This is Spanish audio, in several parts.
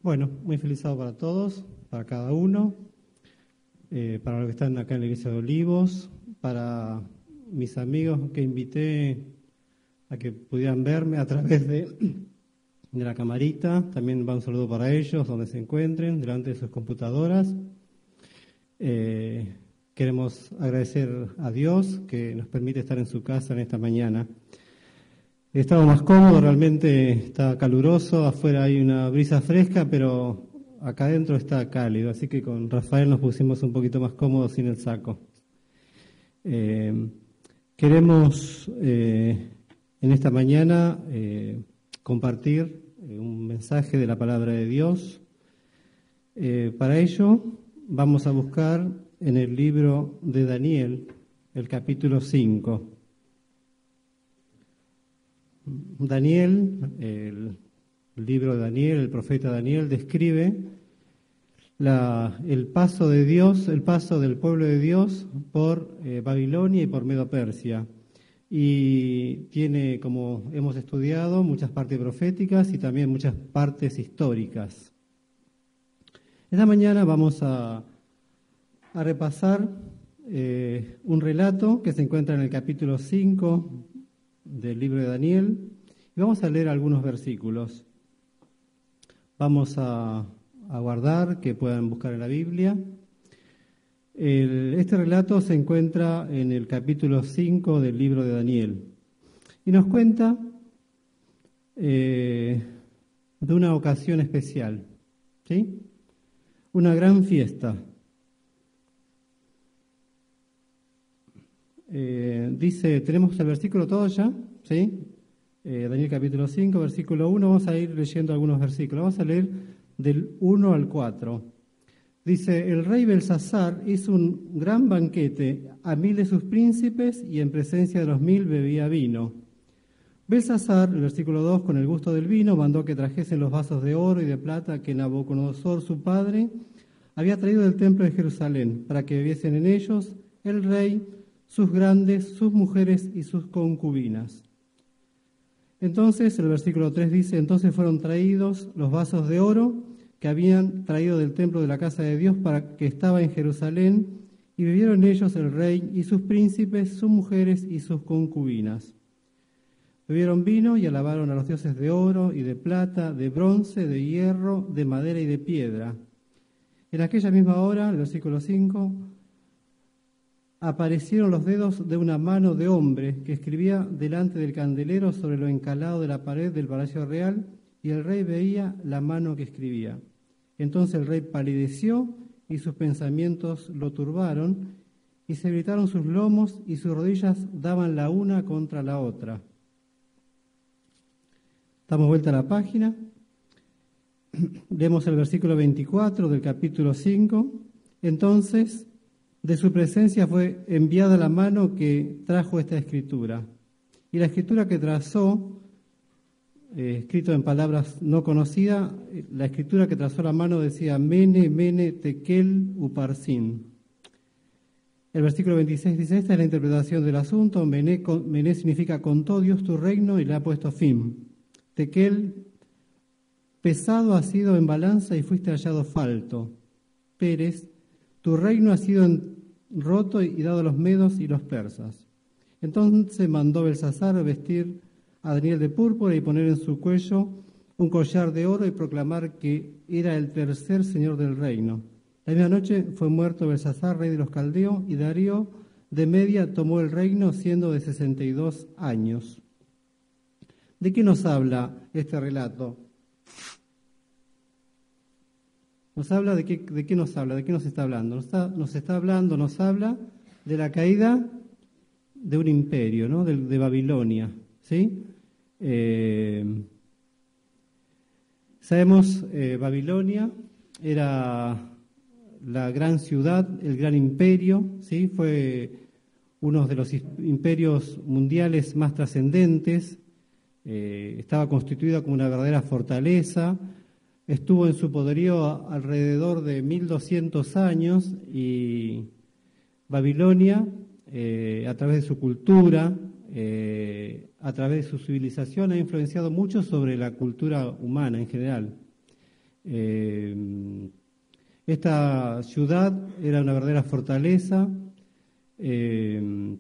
Bueno, muy feliz sábado para todos, para cada uno, para los que están acá en la Iglesia de Olivos, para mis amigos que invité a que pudieran verme a través de la camarita. También va un saludo para ellos, donde se encuentren, delante de sus computadoras. Queremos agradecer a Dios que nos permite estar en su casa en esta mañana. Estamos más cómodos, realmente está caluroso, afuera hay una brisa fresca, pero acá adentro está cálido, así que con Rafael nos pusimos un poquito más cómodos sin el saco. Queremos en esta mañana compartir un mensaje de la palabra de Dios. Para ello vamos a buscar en el libro de Daniel, el capítulo 5. Daniel, el libro de Daniel, el profeta Daniel, describe el paso de Dios, el paso del pueblo de Dios por Babilonia y por Medo-Persia. Y tiene, como hemos estudiado, muchas partes proféticas y también muchas partes históricas. Esta mañana vamos a repasar un relato que se encuentra en el capítulo 5 del libro de Daniel, y vamos a leer algunos versículos. Vamos a guardar que puedan buscar en la Biblia. Este relato se encuentra en el capítulo 5 del libro de Daniel, y nos cuenta de una ocasión especial, ¿sí? Una gran fiesta. Dice, tenemos el versículo todo ya, ¿sí? Daniel capítulo 5, versículo 1, vamos a ir leyendo algunos versículos, vamos a leer del 1 al 4. Dice, el rey Belsasar hizo un gran banquete a 1000 de sus príncipes y en presencia de los 1000 bebía vino. Belsasar, el versículo 2, con el gusto del vino, mandó que trajesen los vasos de oro y de plata que Nabucodonosor, su padre, había traído del templo de Jerusalén, para que bebiesen en ellos el rey, sus grandes, sus mujeres y sus concubinas. Entonces, el versículo 3 dice, entonces fueron traídos los vasos de oro que habían traído del templo de la casa de Dios para que estaba en Jerusalén, y bebieron ellos el rey y sus príncipes, sus mujeres y sus concubinas. Bebieron vino y alabaron a los dioses de oro y de plata, de bronce, de hierro, de madera y de piedra. En aquella misma hora, el versículo 5, aparecieron los dedos de una mano de hombre que escribía delante del candelero sobre lo encalado de la pared del palacio real, y el rey veía la mano que escribía. Entonces el rey palideció y sus pensamientos lo turbaron, y se irritaron sus lomos y sus rodillas daban la una contra la otra. Damos vuelta a la página. Leemos el versículo 24 del capítulo 5. Entonces, de su presencia fue enviada la mano que trajo esta escritura. Y la escritura que trazó, escrito en palabras no conocidas, la escritura que trazó la mano decía Mene, Mene, Tekel, Uparsin. El versículo 26 dice, esta es la interpretación del asunto. Mene significa contó Dios tu reino y le ha puesto fin. Tekel, pesado has sido en balanza y fuiste hallado falto. Pérez, tu reino ha sido roto y dado a los medos y los persas. Entonces mandó Belsasar vestir a Daniel de púrpura y poner en su cuello un collar de oro y proclamar que era el tercer señor del reino. La misma noche fue muerto Belsasar, rey de los caldeos, y Darío de Media tomó el reino siendo de 62 años. ¿De qué nos habla este relato? Nos habla de qué nos habla, de qué nos está hablando. Nos habla de la caída de un imperio, ¿no? De Babilonia, ¿sí? Sabemos, Babilonia era la gran ciudad, el gran imperio, ¿sí? Fue uno de los imperios mundiales más trascendentes. Estaba constituida como una verdadera fortaleza. Estuvo en su poderío alrededor de 1200 años y Babilonia, a través de su cultura, a través de su civilización, ha influenciado mucho sobre la cultura humana en general. Esta ciudad era una verdadera fortaleza. El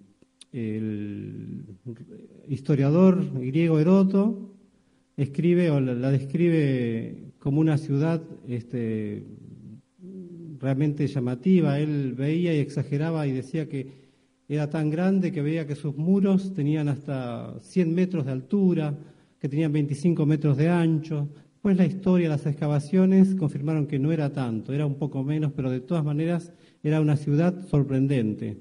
historiador griego Heródoto escribe o la describe como una ciudad realmente llamativa. Él veía y exageraba y decía que era tan grande que veía que sus muros tenían hasta 100 metros de altura, que tenían 25 metros de ancho. Después la historia, las excavaciones confirmaron que no era tanto, era un poco menos, pero de todas maneras era una ciudad sorprendente,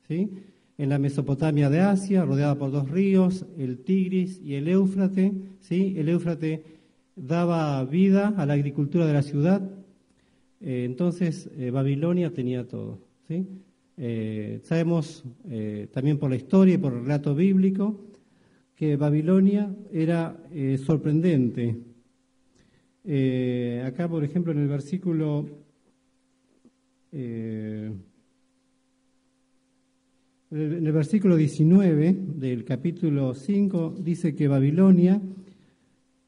¿sí? En la Mesopotamia de Asia, rodeada por dos ríos, el Tigris y el Éufrates, ¿sí? El Éufrates daba vida a la agricultura de la ciudad. Entonces Babilonia tenía todo, ¿sí? Sabemos también por la historia y por el relato bíblico que Babilonia era sorprendente. Acá, por ejemplo, en el versículo 19 del capítulo 5 dice que Babilonia,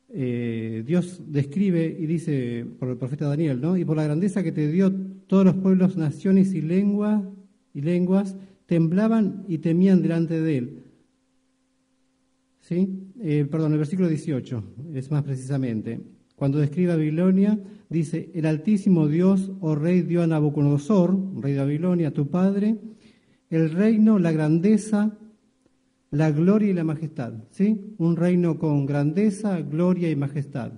Dios describe y dice por el profeta Daniel, ¿no? Y por la grandeza que te dio, todos los pueblos, naciones y lenguas temblaban y temían delante de él. ¿Sí? El versículo 18 es más precisamente. Cuando describe Babilonia, dice: el Altísimo Dios, oh Rey, dio a Nabucodonosor, rey de Babilonia, tu padre, el reino, la grandeza, la gloria y la majestad. ¿Sí? Un reino con grandeza, gloria y majestad.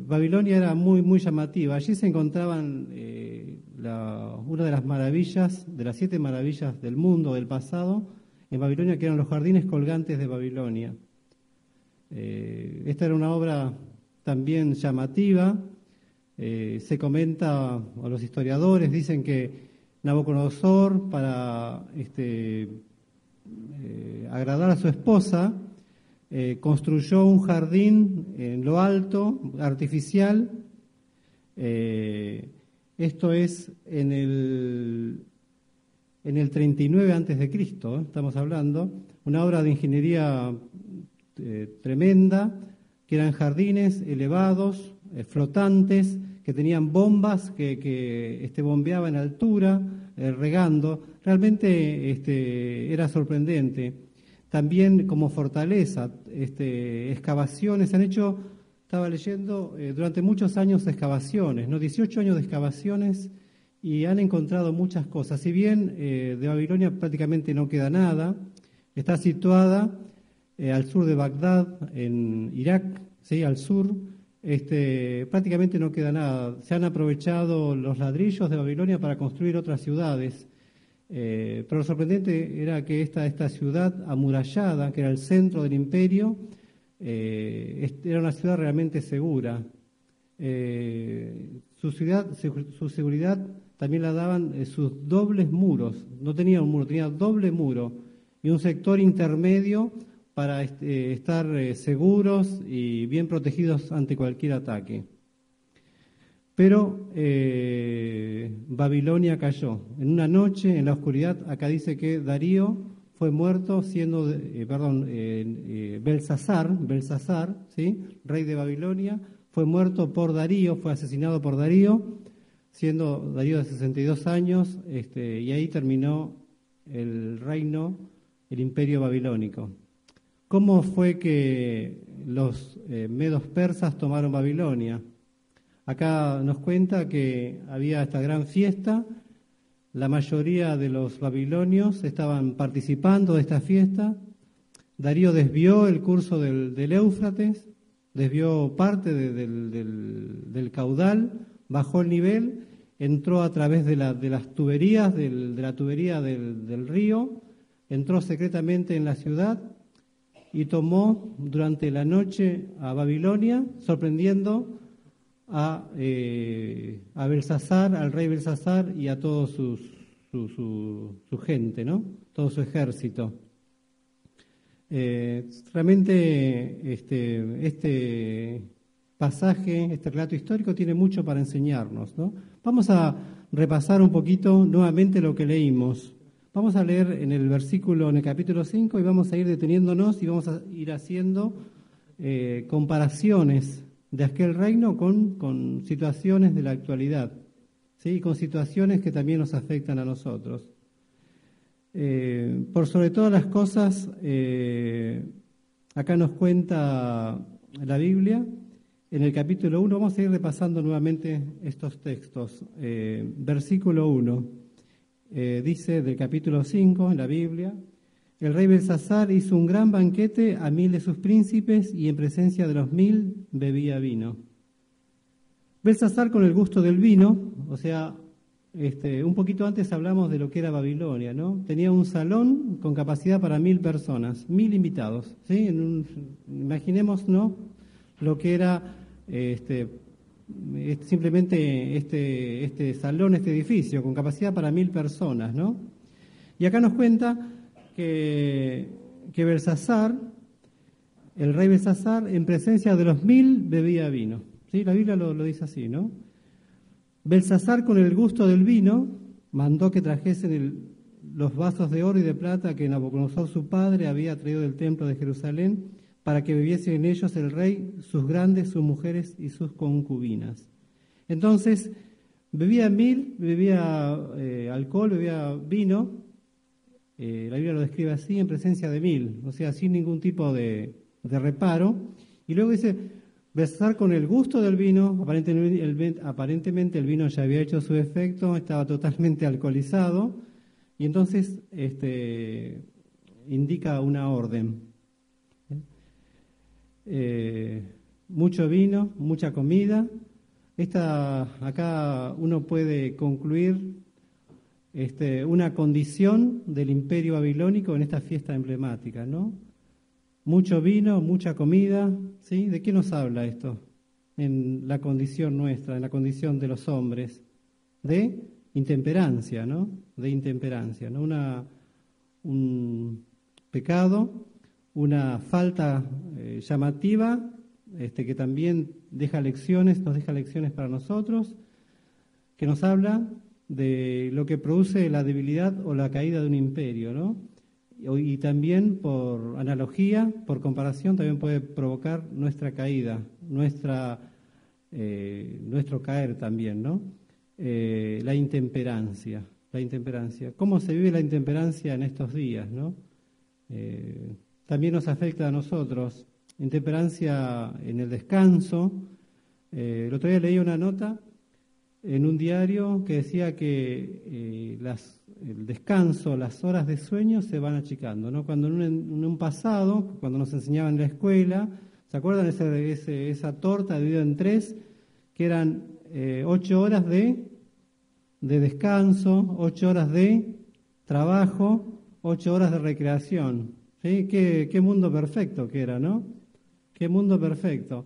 Babilonia era muy, muy llamativa. Allí se encontraban una de las maravillas, de las 7 maravillas del mundo, del pasado, en Babilonia, que eran los jardines colgantes de Babilonia. Esta era una obra también llamativa. Se comenta, a los historiadores dicen que Nabucodonosor, para agradar a su esposa, construyó un jardín en lo alto, artificial. Esto es en el 39 antes de Cristo, estamos hablando, una obra de ingeniería tremenda, que eran jardines elevados, flotantes, que tenían bombas que bombeaban en altura, regando. Realmente era sorprendente. También como fortaleza, excavaciones, han hecho, estaba leyendo, durante muchos años excavaciones, ¿no? 18 años de excavaciones, y han encontrado muchas cosas. Si bien de Babilonia prácticamente no queda nada, está situada al sur de Bagdad, en Irak, ¿sí? Al sur, prácticamente no queda nada. Se han aprovechado los ladrillos de Babilonia para construir otras ciudades. Pero lo sorprendente era que esta ciudad amurallada, que era el centro del imperio, era una ciudad realmente segura. Su seguridad también la daban sus dobles muros. No tenía un muro, tenía doble muro y un sector intermedio para estar seguros y bien protegidos ante cualquier ataque. Pero Babilonia cayó. En una noche, en la oscuridad, acá dice que Darío fue muerto siendo, Belsasar, ¿sí? Rey de Babilonia, fue muerto por Darío, fue asesinado por Darío, siendo Darío de 62 años, y ahí terminó el reino, el imperio babilónico. ¿Cómo fue que los medos persas tomaron Babilonia? Acá nos cuenta que había esta gran fiesta, la mayoría de los babilonios estaban participando de esta fiesta. Darío desvió el curso del Éufrates, desvió parte del caudal, bajó el nivel, entró a través de las tuberías, de la tubería del río, entró secretamente en la ciudad y tomó durante la noche a Babilonia, sorprendiendo a Belsasar, al rey Belsasar y a toda su gente, ¿no? Todo su ejército. Realmente este pasaje, este relato histórico tiene mucho para enseñarnos, ¿no? Vamos a repasar un poquito nuevamente lo que leímos. Vamos a leer en el capítulo 5, y vamos a ir deteniéndonos y vamos a ir haciendo comparaciones de aquel reino con situaciones de la actualidad, ¿sí? Con situaciones que también nos afectan a nosotros. Por sobre todas las cosas, acá nos cuenta la Biblia, en el capítulo 1, vamos a ir repasando nuevamente estos textos. Versículo 1, dice del capítulo 5 en la Biblia: el rey Belsasar hizo un gran banquete a 1000 de sus príncipes y en presencia de los 1000 bebía vino. Belsasar con el gusto del vino, o sea, un poquito antes hablamos de lo que era Babilonia, ¿no? Tenía un salón con capacidad para 1000 personas, 1000 invitados, ¿sí? Imaginemos, ¿no?, lo que era simplemente este salón, este edificio, con capacidad para 1000 personas, ¿no? Y acá nos cuenta que Belsasar, el rey Belsasar, en presencia de los 1000 bebía vino. ¿Sí? La Biblia lo dice así, ¿no? Belsasar, con el gusto del vino, mandó que trajesen los vasos de oro y de plata que Nabucodonosor su padre había traído del templo de Jerusalén, para que bebiesen en ellos el rey, sus grandes, sus mujeres y sus concubinas. Entonces, bebía alcohol, bebía vino, la Biblia lo describe así, en presencia de 1000, o sea, sin ningún tipo de reparo. Y luego dice, Belsasar con el gusto del vino, aparentemente el vino ya había hecho su efecto, estaba totalmente alcoholizado, y entonces indica una orden. Mucho vino, mucha comida. Acá uno puede concluir una condición del imperio babilónico en esta fiesta emblemática, ¿no? Mucho vino, mucha comida, ¿sí? ¿De qué nos habla esto? En la condición nuestra, en la condición de los hombres, de intemperancia, ¿no? De intemperancia, ¿no? Un pecado, una falta llamativa, que también nos deja lecciones para nosotros, que nos habla de lo que produce la debilidad o la caída de un imperio, ¿no? Y también, por analogía, por comparación, también puede provocar nuestra caída, nuestro caer también, ¿no? La intemperancia. ¿Cómo se vive la intemperancia en estos días, no? También nos afecta a nosotros. Intemperancia en el descanso. El otro día leí una nota en un diario que decía que el descanso, las horas de sueño se van achicando, ¿no? Cuando en un pasado, cuando nos enseñaban en la escuela, ¿se acuerdan esa torta dividida en 3? Que eran 8 horas de descanso, 8 horas de trabajo, 8 horas de recreación. ¿Sí? Qué mundo perfecto que era, ¿no? Qué mundo perfecto.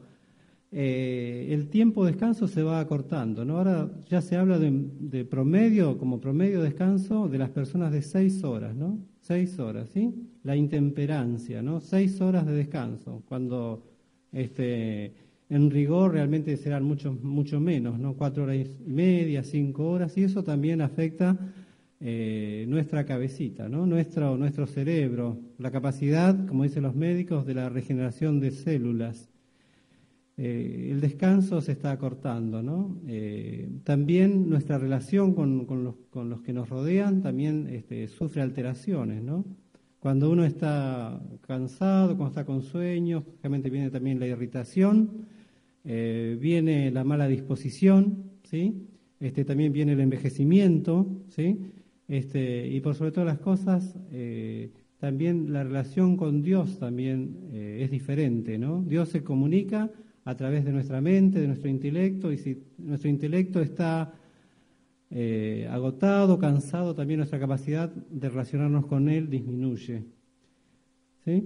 El tiempo de descanso se va acortando, ¿no? Ahora ya se habla de promedio, como promedio de descanso de las personas de 6 horas, ¿no? 6 horas, ¿sí? La intemperancia, ¿no? 6 horas de descanso, cuando en rigor realmente serán mucho menos, ¿no? 4 horas y media, 5 horas, y eso también afecta nuestra cabecita, ¿no? Nuestro cerebro, la capacidad, como dicen los médicos, de la regeneración de células. El descanso se está acortando, ¿no? También nuestra relación con los que nos rodean también sufre alteraciones, ¿no? Cuando uno está cansado, cuando está con sueño, realmente viene también la irritación, viene la mala disposición, ¿sí? También viene el envejecimiento, ¿sí? Y por sobre todas las cosas, también la relación con Dios también es diferente, ¿no? Dios se comunica a través de nuestra mente, de nuestro intelecto, y si nuestro intelecto está agotado, cansado, también nuestra capacidad de relacionarnos con Él disminuye. ¿Sí?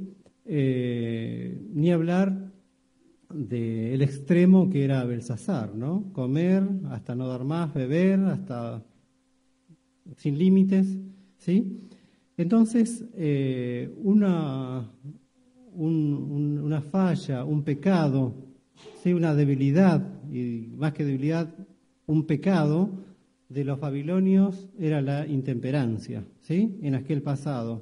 Ni hablar del extremo que era Belsasar, ¿no? Comer hasta no dar más, beber hasta sin límites, ¿sí? Entonces, una falla, un pecado, ¿sí? Una debilidad, y más que debilidad, un pecado de los babilonios era la intemperancia, ¿sí? En aquel pasado.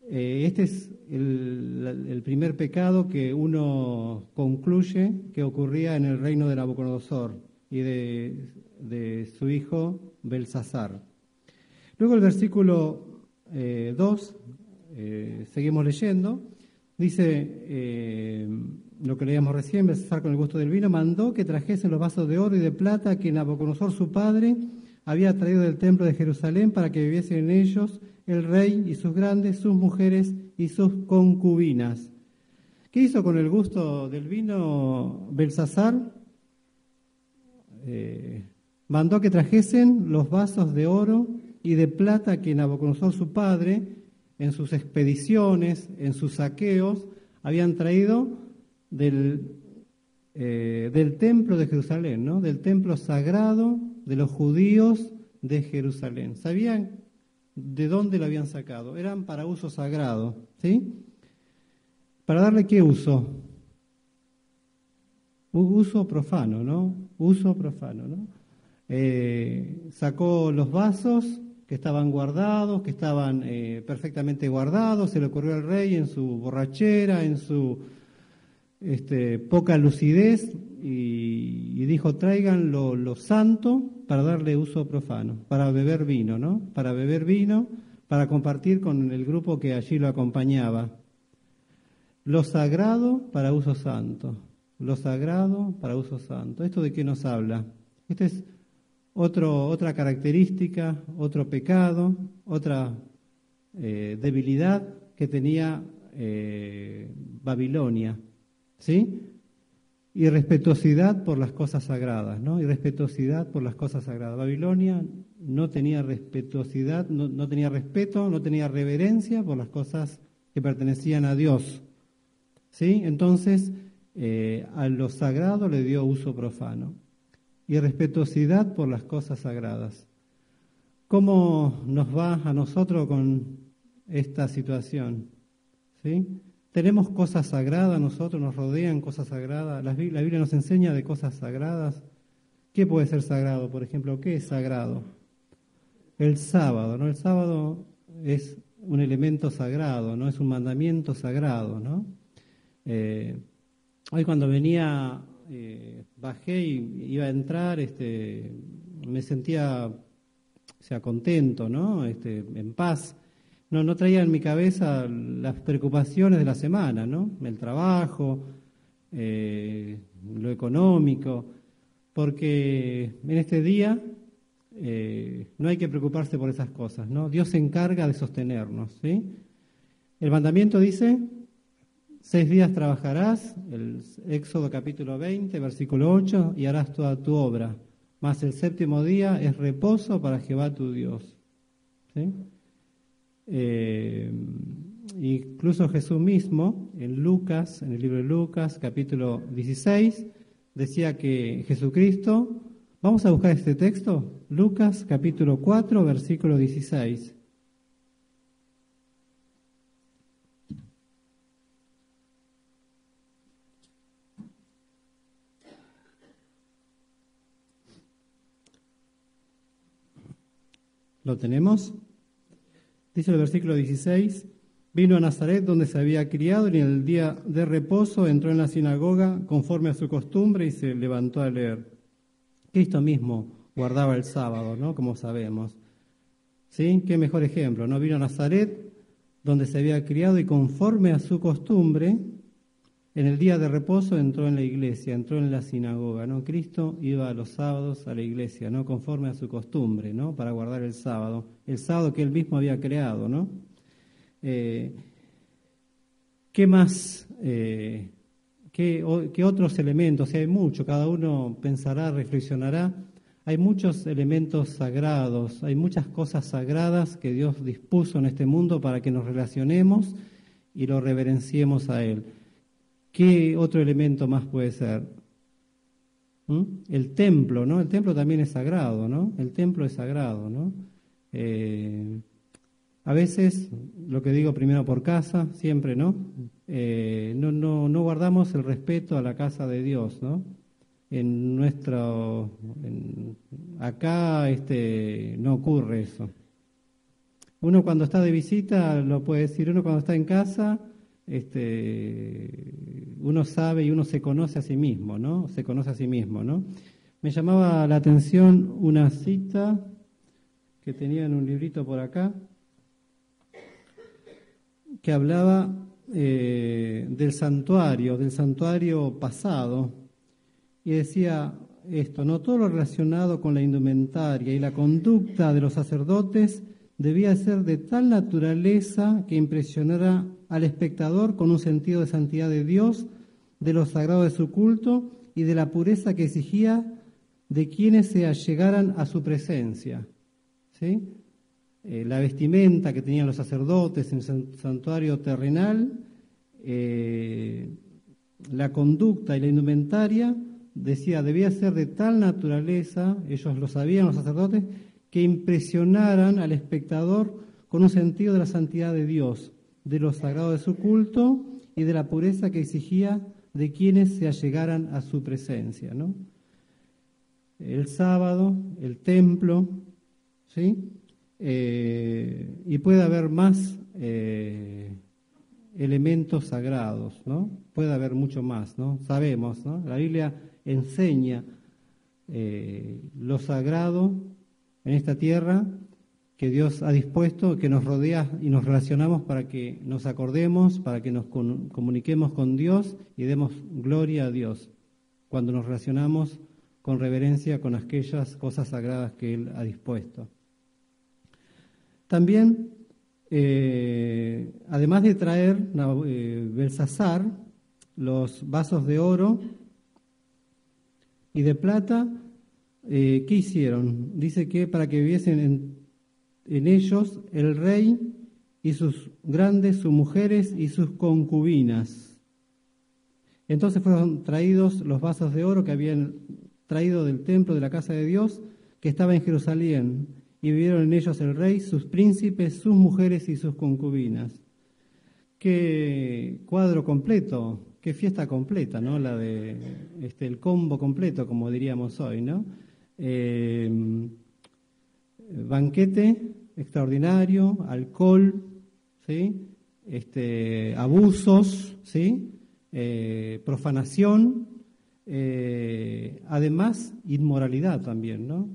Este es el primer pecado que uno concluye que ocurría en el reino de Nabucodonosor y de su hijo Belsasar. Luego el versículo 2, seguimos leyendo, dice lo que leíamos recién: Belsasar, con el gusto del vino, mandó que trajesen los vasos de oro y de plata que Nabucodonosor su padre había traído del templo de Jerusalén para que viviesen en ellos el rey y sus grandes, sus mujeres y sus concubinas. ¿Qué hizo con el gusto del vino Belsasar? Mandó que trajesen los vasos de oro y de plata que Nabucodonosor su padre, en sus expediciones, en sus saqueos, habían traído del templo de Jerusalén, ¿no? Del templo sagrado de los judíos de Jerusalén. ¿Sabían de dónde lo habían sacado? Eran para uso sagrado, ¿sí? ¿Para darle qué uso? Uso profano, ¿no? Uso profano, ¿no? Sacó los vasos que estaban guardados, que estaban perfectamente guardados. Se le ocurrió al rey en su borrachera, en su poca lucidez, y dijo: traigan lo santo para darle uso profano, para beber vino, ¿no? Para beber vino, para compartir con el grupo que allí lo acompañaba. Lo sagrado para uso santo. Lo sagrado para uso santo. ¿Esto de qué nos habla? Esta es otra característica, otro pecado, otra debilidad que tenía Babilonia, ¿sí? Irrespetuosidad por las cosas sagradas, ¿no? Irrespetuosidad por las cosas sagradas. Babilonia no tenía respetuosidad, no tenía respeto, no tenía reverencia por las cosas que pertenecían a Dios, ¿sí? Entonces, a lo sagrado le dio uso profano. Irrespetuosidad por las cosas sagradas. ¿Cómo nos va a nosotros con esta situación? ¿Sí? Tenemos cosas sagradas, nosotros nos rodean cosas sagradas. La Biblia nos enseña de cosas sagradas. ¿Qué puede ser sagrado? Por ejemplo, ¿qué es sagrado? El sábado, ¿no? El sábado es un elemento sagrado, ¿no? Es un mandamiento sagrado, ¿no? Hoy cuando venía, bajé y iba a entrar, me sentía, contento, ¿no? En paz. No traía en mi cabeza las preocupaciones de la semana, ¿no? El trabajo, lo económico, porque en este día no hay que preocuparse por esas cosas, ¿no? Dios se encarga de sostenernos, ¿sí? El mandamiento dice: 6 días trabajarás, el Éxodo capítulo 20, versículo 8, y harás toda tu obra, mas el 7º día es reposo para Jehová tu Dios, ¿sí? Incluso Jesús mismo, en Lucas, en el libro de Lucas, capítulo 16, decía que Jesucristo, vamos a buscar este texto, Lucas, capítulo 4, versículo 16. ¿Lo tenemos? Dice el versículo 16: vino a Nazaret, donde se había criado, y en el día de reposo entró en la sinagoga conforme a su costumbre y se levantó a leer. Cristo mismo guardaba el sábado, ¿no? Como sabemos. ¿Sí? Qué mejor ejemplo, ¿no? Vino a Nazaret, donde se había criado, y conforme a su costumbre, en el día de reposo entró en la iglesia, entró en la sinagoga, ¿no? Cristo iba a los sábados a la iglesia, ¿no? Conforme a su costumbre, ¿no? Para guardar el sábado que él mismo había creado, ¿no? ¿Qué más? ¿Qué otros elementos? Hay mucho, cada uno pensará, reflexionará. Hay muchos elementos sagrados, hay muchas cosas sagradas que Dios dispuso en este mundo para que nos relacionemos y lo reverenciemos a Él. ¿Qué otro elemento más puede ser? El templo, ¿no? El templo también es sagrado, ¿no? El templo es sagrado, ¿no? A veces, lo que digo primero por casa, siempre, ¿no? No guardamos el respeto a la casa de Dios, ¿no? Acá no ocurre eso. Uno cuando está de visita lo puede decir, uno cuando está en casa, uno sabe y uno se conoce a sí mismo, ¿no? Se conoce a sí mismo, ¿no? Me llamaba la atención una cita que tenía en un librito por acá, que hablaba del santuario pasado, y decía esto, ¿no? Todo lo relacionado con la indumentaria y la conducta de los sacerdotes debía ser de tal naturaleza que impresionara al espectador con un sentido de santidad de Dios, de lo sagrado de su culto y de la pureza que exigía de quienes se allegaran a su presencia, ¿sí? La vestimenta que tenían los sacerdotes en el santuario terrenal, la conducta y la indumentaria, decía, debía ser de tal naturaleza, ellos lo sabían los sacerdotes, que impresionaran al espectador con un sentido de la santidad de Dios, de lo sagrado de su culto y de la pureza que exigía de quienes se allegaran a su presencia, ¿no? El sábado, el templo, ¿sí? Y puede haber más elementos sagrados, ¿no? Puede haber mucho más, ¿no? Sabemos, ¿no? La Biblia enseña lo sagrado en esta tierra que Dios ha dispuesto, que nos rodea y nos relacionamos para que nos acordemos, para que nos comuniquemos con Dios y demos gloria a Dios cuando nos relacionamos con reverencia con aquellas cosas sagradas que Él ha dispuesto. También, además de traer Belsasar los vasos de oro y de plata, ¿qué hicieron? Dice que para que viviesen en ellos el rey y sus grandes, sus mujeres y sus concubinas. Entonces fueron traídos los vasos de oro que habían traído del templo de la casa de Dios, que estaba en Jerusalén, y vivieron en ellos el rey, sus príncipes, sus mujeres y sus concubinas. Qué cuadro completo, qué fiesta completa, ¿no? La de el combo completo, como diríamos hoy, ¿no? Banquete extraordinario, alcohol, ¿sí? Abusos, ¿sí? Profanación, además inmoralidad también, ¿no?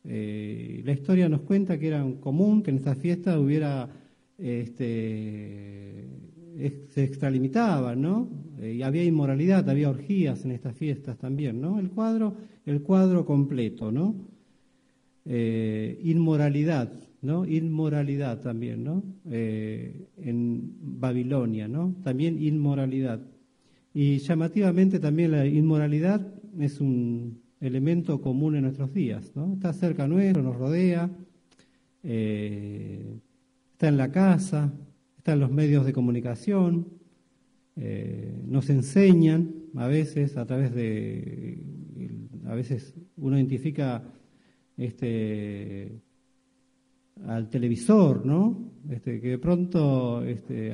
La historia nos cuenta que era común que en esta fiesta hubiera, se extralimitaba, ¿no? Y había inmoralidad, había orgías en estas fiestas también, ¿no? El cuadro completo, ¿no? Inmoralidad, ¿no? Inmoralidad también, ¿no? En Babilonia, ¿no? También inmoralidad. Y llamativamente también la inmoralidad es un elemento común en nuestros días, ¿no? Está cerca nuestro, nos rodea, está en la casa, está en los medios de comunicación, nos enseñan a veces, a veces uno identifica al televisor, ¿no? Que de pronto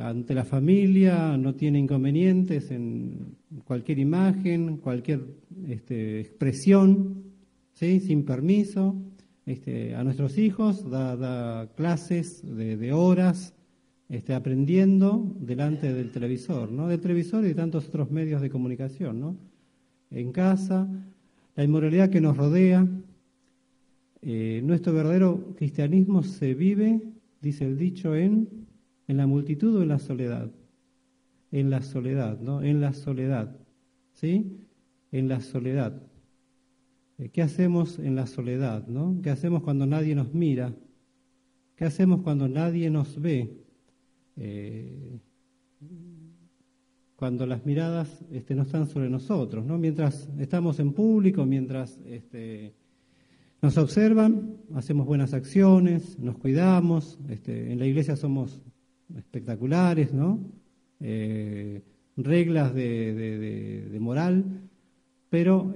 ante la familia no tiene inconvenientes en cualquier imagen, cualquier expresión, ¿sí? Sin permiso. A nuestros hijos da clases de horas aprendiendo delante del televisor, ¿no? Del televisor y de tantos otros medios de comunicación, ¿no? En casa, la inmoralidad que nos rodea. Nuestro verdadero cristianismo se vive, dice el dicho, en la multitud o en la soledad. En la soledad, ¿no? En la soledad, ¿sí? En la soledad. ¿Qué hacemos en la soledad, no? ¿Qué hacemos cuando nadie nos mira? ¿Qué hacemos cuando nadie nos ve? Cuando las miradas no están sobre nosotros, ¿no? Mientras estamos en público, mientras nos observan, hacemos buenas acciones, nos cuidamos, en la iglesia somos espectaculares, ¿no? Reglas de moral, pero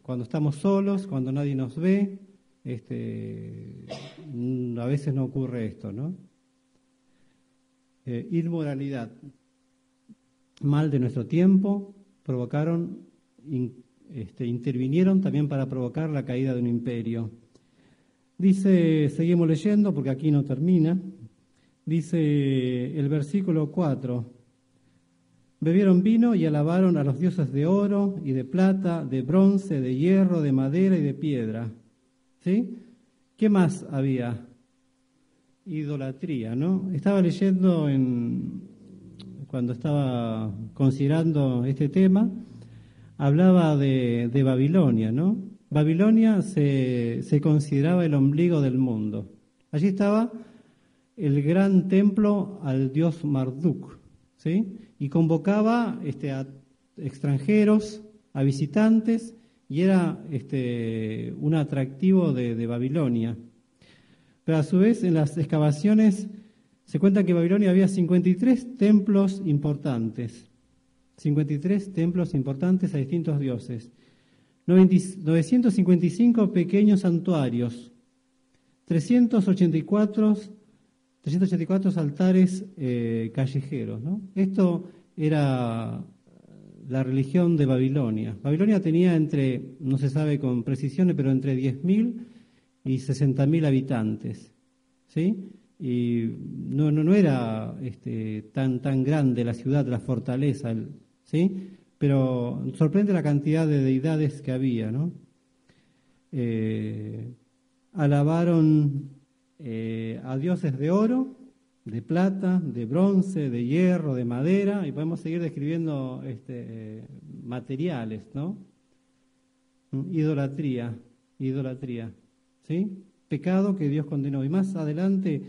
cuando estamos solos, cuando nadie nos ve, a veces no ocurre esto, ¿no? Inmoralidad, mal de nuestro tiempo, intervinieron también para provocar la caída de un imperio. Dice, seguimos leyendo porque aquí no termina, dice el versículo 4, bebieron vino y alabaron a los dioses de oro y de plata, de bronce, de hierro, de madera y de piedra. ¿Sí? ¿Qué más había? Idolatría, ¿no? Estaba leyendo cuando estaba considerando este tema, hablaba de Babilonia, ¿no? Babilonia se consideraba el ombligo del mundo. Allí estaba el gran templo al dios Marduk, ¿sí? Y convocaba a extranjeros, a visitantes, y era un atractivo de Babilonia. Pero a su vez, en las excavaciones se cuenta que en Babilonia había 53 templos importantes. 53 templos importantes a distintos dioses. 955 pequeños santuarios. 384 altares callejeros, ¿no? Esto era la religión de Babilonia. Babilonia tenía no se sabe con precisión, pero entre 10.000 y 60.000 habitantes, ¿sí? Y no era tan grande la ciudad, la fortaleza, ¿sí? Pero sorprende la cantidad de deidades que había, ¿no? Alabaron a dioses de oro, de plata, de bronce, de hierro, de madera, y podemos seguir describiendo materiales, ¿no? Idolatría, ¿sí? Pecado que Dios condenó. Y más adelante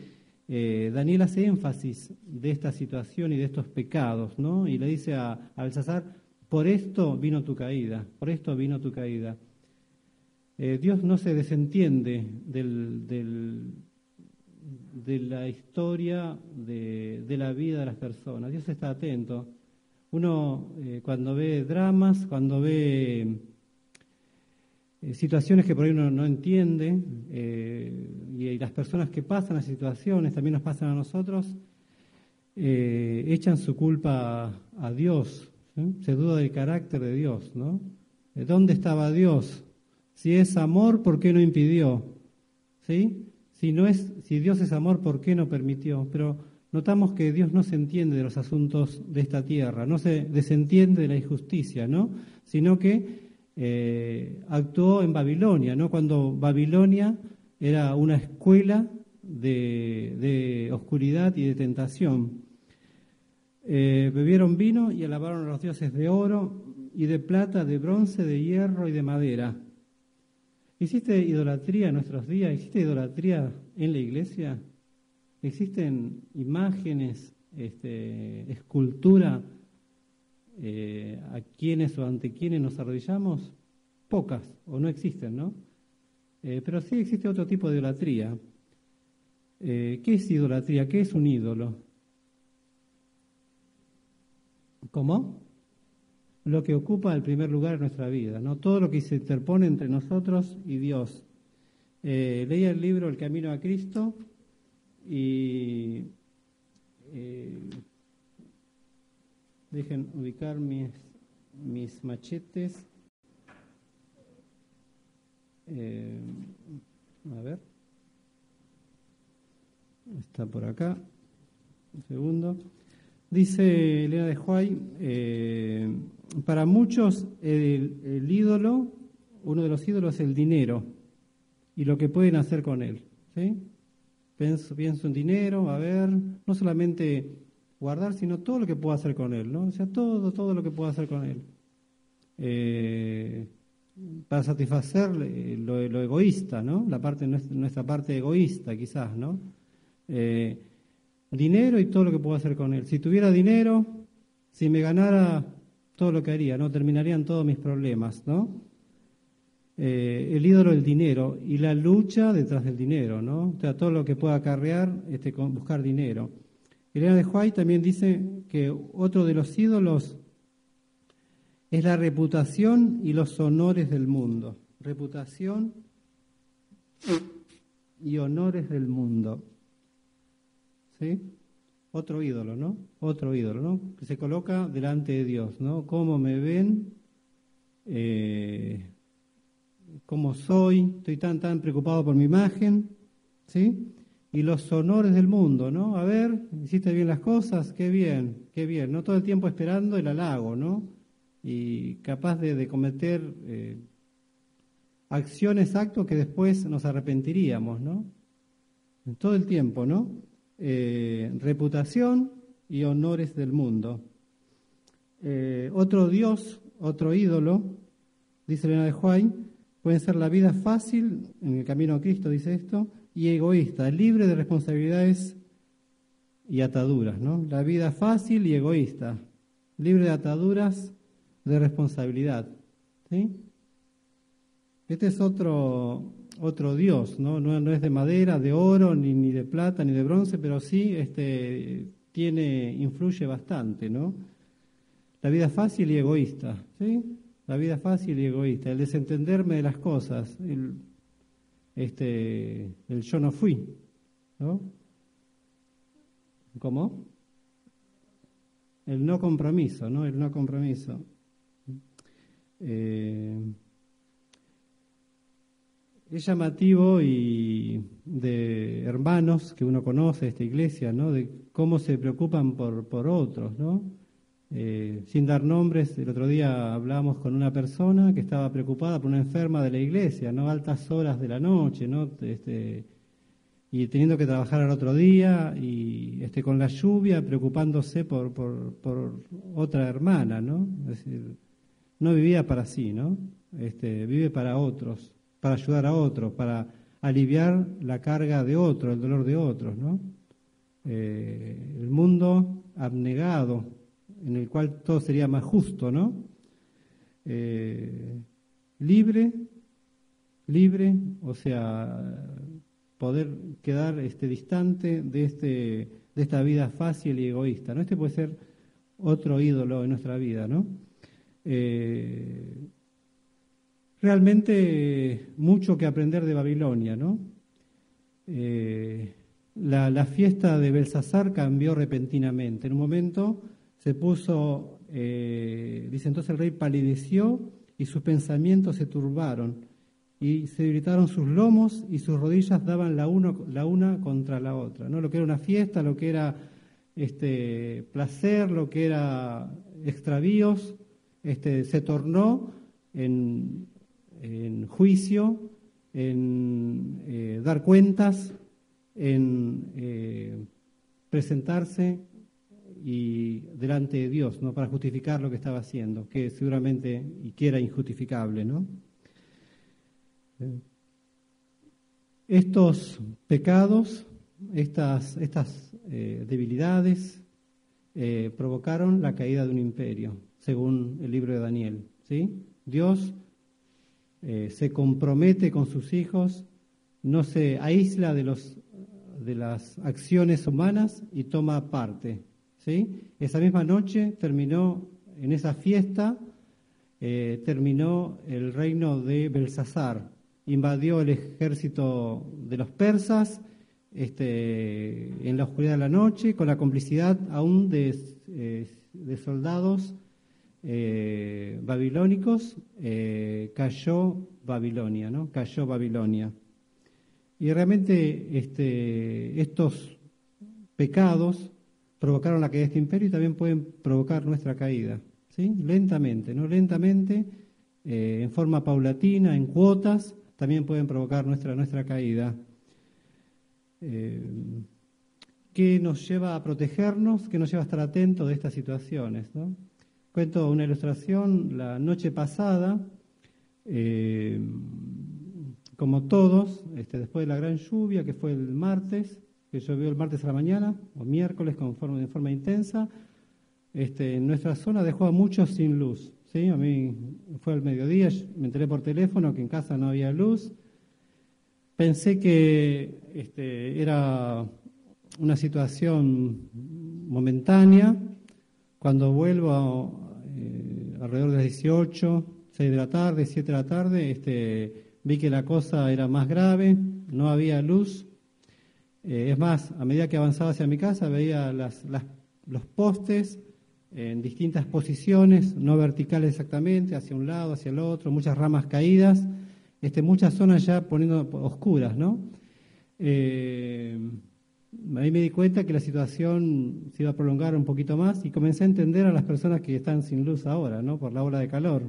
Daniel hace énfasis de esta situación y de estos pecados, ¿no? Y le dice a Belsasar, por esto vino tu caída, por esto vino tu caída. Dios no se desentiende de la historia de la vida de las personas. Dios está atento. Uno cuando ve dramas, cuando ve situaciones que por ahí uno no entiende, y las personas que pasan las situaciones, también nos pasan a nosotros, echan su culpa a Dios, ¿sí? Se duda del carácter de Dios, ¿no? ¿Dónde estaba Dios? Si es amor, ¿por qué no impidió? ¿Sí? Si Dios es amor, ¿por qué no permitió? Pero notamos que Dios no se entiende de los asuntos de esta tierra, no se desentiende de la injusticia, ¿no? Sino que actuó en Babilonia, ¿no? Cuando Babilonia era una escuela de oscuridad y de tentación. Bebieron vino y alabaron a los dioses de oro y de plata, de bronce, de hierro y de madera. ¿Existe idolatría en nuestros días? ¿Existe idolatría en la iglesia? ¿Existen imágenes, escultura a quienes o ante quienes nos arrodillamos? Pocas, o no existen, ¿no? Pero sí existe otro tipo de idolatría. ¿Qué es idolatría? ¿Qué es un ídolo? ¿Cómo? Lo que ocupa el primer lugar en nuestra vida, ¿no? Todo lo que se interpone entre nosotros y Dios. Leía el libro El Camino a Cristo y dejen ubicar mis machetes. A ver, está por acá, un segundo. Dice Elena de White, para muchos el ídolo, uno de los ídolos es el dinero y lo que pueden hacer con él, ¿sí? Pienso en dinero, a ver, no solamente guardar, sino todo lo que puedo hacer con él, ¿no? O sea, todo lo que puedo hacer con él. Para satisfacer lo egoísta, ¿no? Nuestra parte egoísta, quizás, ¿no? Dinero y todo lo que puedo hacer con él. Si tuviera dinero, si me ganara, todo lo que haría, ¿no? Terminarían todos mis problemas, ¿no? El ídolo del dinero y la lucha detrás del dinero, ¿no? O sea, todo lo que pueda acarrear, buscar dinero. Elena de White también dice que otro de los ídolos es la reputación y los honores del mundo. Reputación y honores del mundo. ¿Sí? Otro ídolo, ¿no? Otro ídolo, ¿no? Que se coloca delante de Dios, ¿no? ¿Cómo me ven? cómo soy, estoy tan preocupado por mi imagen, ¿sí? Y los honores del mundo, ¿no? A ver, hiciste bien las cosas, qué bien, no todo el tiempo esperando el halago, ¿no? Y capaz de cometer acciones, actos que después nos arrepentiríamos, ¿no? Todo el tiempo, ¿no? Reputación y honores del mundo. Otro Dios, otro ídolo, dice Elena de White, pueden ser la vida fácil, en el camino a Cristo dice esto, y egoísta, libre de responsabilidades y ataduras, ¿no? La vida fácil y egoísta, libre de ataduras de responsabilidad, ¿sí? Este es otro Dios, ¿no? No es de madera, de oro, ni de plata, ni de bronce, pero sí influye bastante, ¿no? La vida fácil y egoísta, ¿sí? La vida fácil y egoísta, el desentenderme de las cosas, el yo no fui, ¿no? ¿Cómo? El no compromiso, ¿no? El no compromiso. Es llamativo y de hermanos que uno conoce de esta iglesia, ¿no? De cómo se preocupan por otros, ¿no? Sin dar nombres, el otro día hablábamos con una persona que estaba preocupada por una enferma de la iglesia, ¿no? Altas horas de la noche, ¿no? Y teniendo que trabajar al otro día y con la lluvia preocupándose por otra hermana, ¿no? Es decir, no vivía para sí, ¿no? Vive para otros, para ayudar a otros, para aliviar la carga de otros, el dolor de otros, ¿no? El mundo abnegado, en el cual todo sería más justo, ¿no? Libre, o sea, poder quedar distante de esta vida fácil y egoísta, ¿no? Puede ser otro ídolo en nuestra vida, ¿no? Realmente mucho que aprender de Babilonia, ¿no? La fiesta de Belsasar cambió repentinamente. En un momento se puso, dice entonces el rey palideció y sus pensamientos se turbaron y se debilitaron sus lomos y sus rodillas daban la una contra la otra, ¿no? Lo que era una fiesta, lo que era placer, lo que era extravíos, se tornó en juicio, en dar cuentas, en presentarse y delante de Dios, ¿no? Para justificar lo que estaba haciendo, que seguramente y que era injustificable, ¿no? Estos pecados, estas debilidades provocaron la caída de un imperio, según el libro de Daniel, ¿sí? Dios se compromete con sus hijos, no se aísla de las acciones humanas y toma parte, ¿sí? Esa misma noche terminó, en esa fiesta, terminó el reino de Belsasar, invadió el ejército de los persas en la oscuridad de la noche, con la complicidad aún de soldados babilónicos, cayó Babilonia, ¿no? Cayó Babilonia. Y realmente estos pecados provocaron la caída de este imperio y también pueden provocar nuestra caída, ¿sí? Lentamente, ¿no? Lentamente, en forma paulatina, en cuotas, también pueden provocar nuestra caída. ¿Qué nos lleva a protegernos? ¿Qué nos lleva a estar atentos de estas situaciones, ¿no? Cuento una ilustración. La noche pasada, como todos, después de la gran lluvia que fue el martes, que llovió el martes a la mañana, o miércoles de forma intensa, en nuestra zona dejó a muchos sin luz, ¿sí? A mí fue al mediodía, me enteré por teléfono que en casa no había luz. Pensé que era una situación momentánea. Cuando vuelvo alrededor de las 18, 6 de la tarde, 7 de la tarde, vi que la cosa era más grave, no había luz. Es más, a medida que avanzaba hacia mi casa veía los postes en distintas posiciones, no verticales exactamente, hacia un lado, hacia el otro, muchas ramas caídas, muchas zonas ya poniendo oscuras, ¿no? Ahí me di cuenta que la situación se iba a prolongar un poquito más y comencé a entender a las personas que están sin luz ahora, ¿no? Por la ola de calor,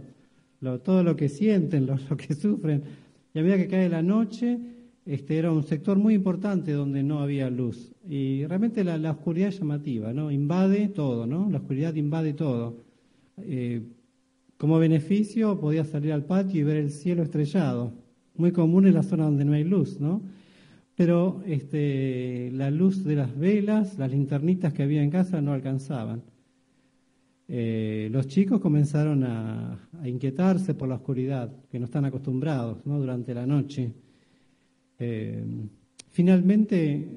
todo lo que sienten, lo que sufren. Y a medida que cae la noche, era un sector muy importante donde no había luz. Y realmente la oscuridad es llamativa, ¿no? Invade todo, ¿no? La oscuridad invade todo. Como beneficio podía salir al patio y ver el cielo estrellado, muy común en la zona donde no hay luz, ¿no? Pero la luz de las velas, las linternitas que había en casa no alcanzaban. Los chicos comenzaron a inquietarse por la oscuridad, que no están acostumbrados, ¿no? Durante la noche. Finalmente,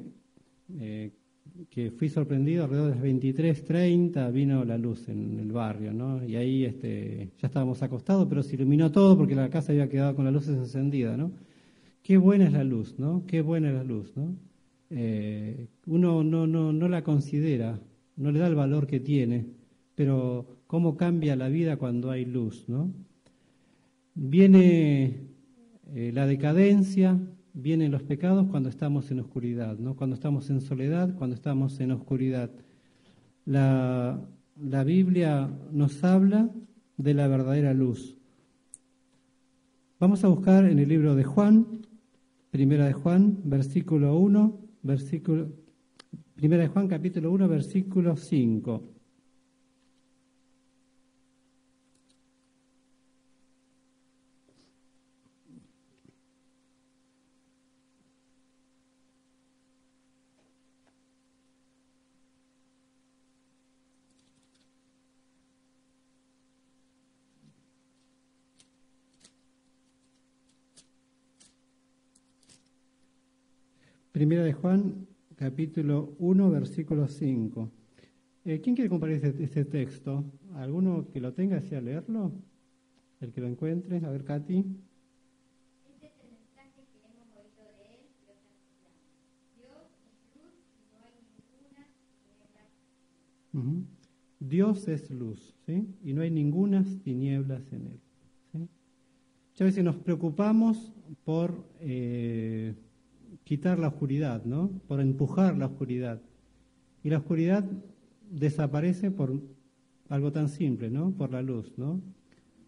que fui sorprendido, alrededor de las 23:30 vino la luz en el barrio, ¿no? Y ahí ya estábamos acostados, pero se iluminó todo porque la casa había quedado con las luces encendidas, ¿no? Qué buena es la luz, ¿no? Qué buena es la luz, ¿no? Uno no la considera, no le da el valor que tiene, pero cómo cambia la vida cuando hay luz, ¿no? Viene la decadencia, vienen los pecados cuando estamos en oscuridad, ¿no? Cuando estamos en soledad, cuando estamos en oscuridad. La Biblia nos habla de la verdadera luz. Vamos a buscar en el libro de Juan, Primera de Juan, versículo 1, Primera de Juan, capítulo 1, versículo 5. Primera de Juan, capítulo 1, versículo 5. ¿Quién quiere compartir este texto? ¿Alguno que lo tenga desea leerlo? El que lo encuentre. A ver, Katy. Este es el mensaje que hemos oído de él y os anunciamos. Dios es luz y no hay ninguna tinieblas. Dios es luz, ¿sí? Y no hay ninguna tinieblas en él, ¿sí? Muchas veces nos preocupamos por quitar la oscuridad, ¿no? Por empujar la oscuridad. Y la oscuridad desaparece por algo tan simple, ¿no? Por la luz, ¿no?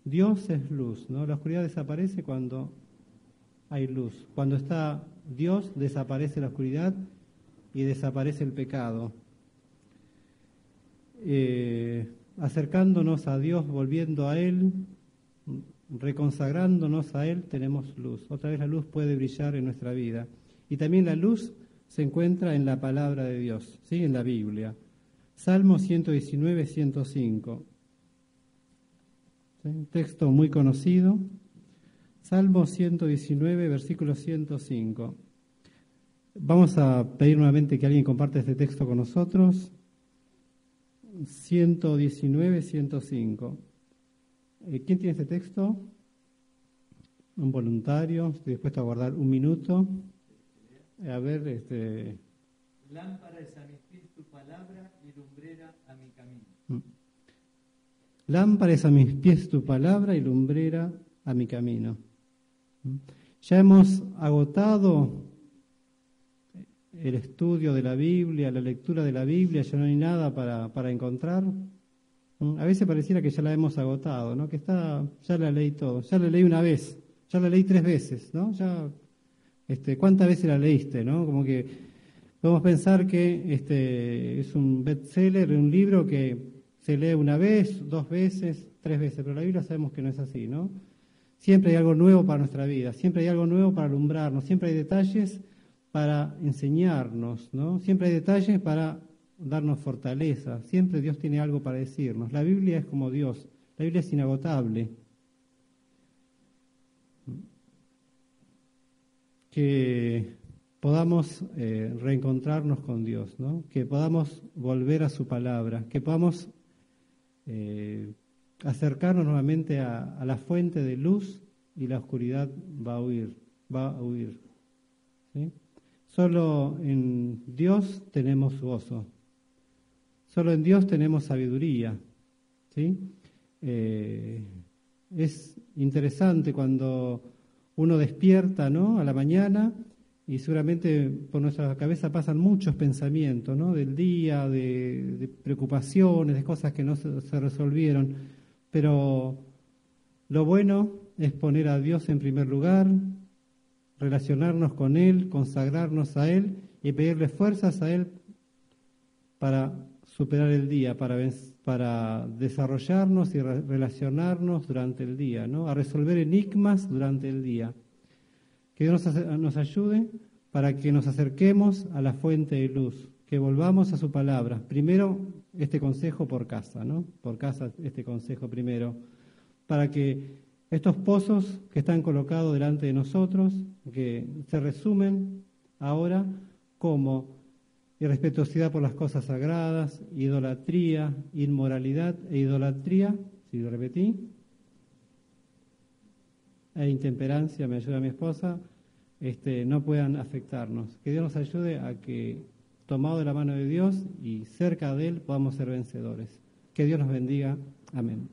Dios es luz, ¿no? La oscuridad desaparece cuando hay luz. Cuando está Dios, desaparece la oscuridad y desaparece el pecado. Acercándonos a Dios, volviendo a Él, reconsagrándonos a Él, tenemos luz. Otra vez la luz puede brillar en nuestra vida. Y también la luz se encuentra en la palabra de Dios, ¿sí? En la Biblia. Salmo 119, 105. ¿Sí? Un texto muy conocido. Salmo 119, versículo 105. Vamos a pedir nuevamente que alguien comparte este texto con nosotros. 119, 105. ¿Quién tiene este texto? Un voluntario. Estoy dispuesto a guardar un minuto. A ver, Lámpara es a mis pies tu palabra y lumbrera a mi camino. Lámpara es a mis pies tu palabra y lumbrera a mi camino. Ya hemos agotado el estudio de la Biblia, la lectura de la Biblia, ya no hay nada para encontrar. A veces pareciera que ya la hemos agotado, ¿no? Ya la leí todo, ya la leí una vez, ya la leí 3 veces, ¿no? Ya, ¿cuántas veces la leíste, no? Como que podemos pensar que es un bestseller, un libro que se lee una vez, 2 veces, 3 veces, pero la Biblia sabemos que no es así, ¿no? Siempre hay algo nuevo para nuestra vida, siempre hay algo nuevo para alumbrarnos, siempre hay detalles para enseñarnos, ¿no? Siempre hay detalles para darnos fortaleza, siempre Dios tiene algo para decirnos. La Biblia es como Dios, la Biblia es inagotable. Que podamos reencontrarnos con Dios, ¿no? Que podamos volver a su palabra, que podamos acercarnos nuevamente a la fuente de luz y la oscuridad va a huir, ¿sí? Solo en Dios tenemos gozo, solo en Dios tenemos sabiduría, ¿sí? Es interesante cuando uno despierta, ¿no?, a la mañana y seguramente por nuestra cabeza pasan muchos pensamientos, ¿no?, del día, de preocupaciones, de cosas que no se resolvieron. Pero lo bueno es poner a Dios en primer lugar, relacionarnos con Él, consagrarnos a Él y pedirle fuerzas a Él para superar el día, para desarrollarnos y relacionarnos durante el día, ¿no?, a resolver enigmas durante el día. Que Dios nos ayude para que nos acerquemos a la fuente de luz, que volvamos a su palabra. Primero, este consejo por casa, ¿no? Por casa, este consejo primero, para que estos pozos que están colocados delante de nosotros, que se resumen ahora como irrespetuosidad por las cosas sagradas, idolatría, inmoralidad e idolatría, si lo repetí, e intemperancia, me ayuda mi esposa, no puedan afectarnos. Que Dios nos ayude a que, tomado de la mano de Dios y cerca de Él, podamos ser vencedores. Que Dios nos bendiga. Amén.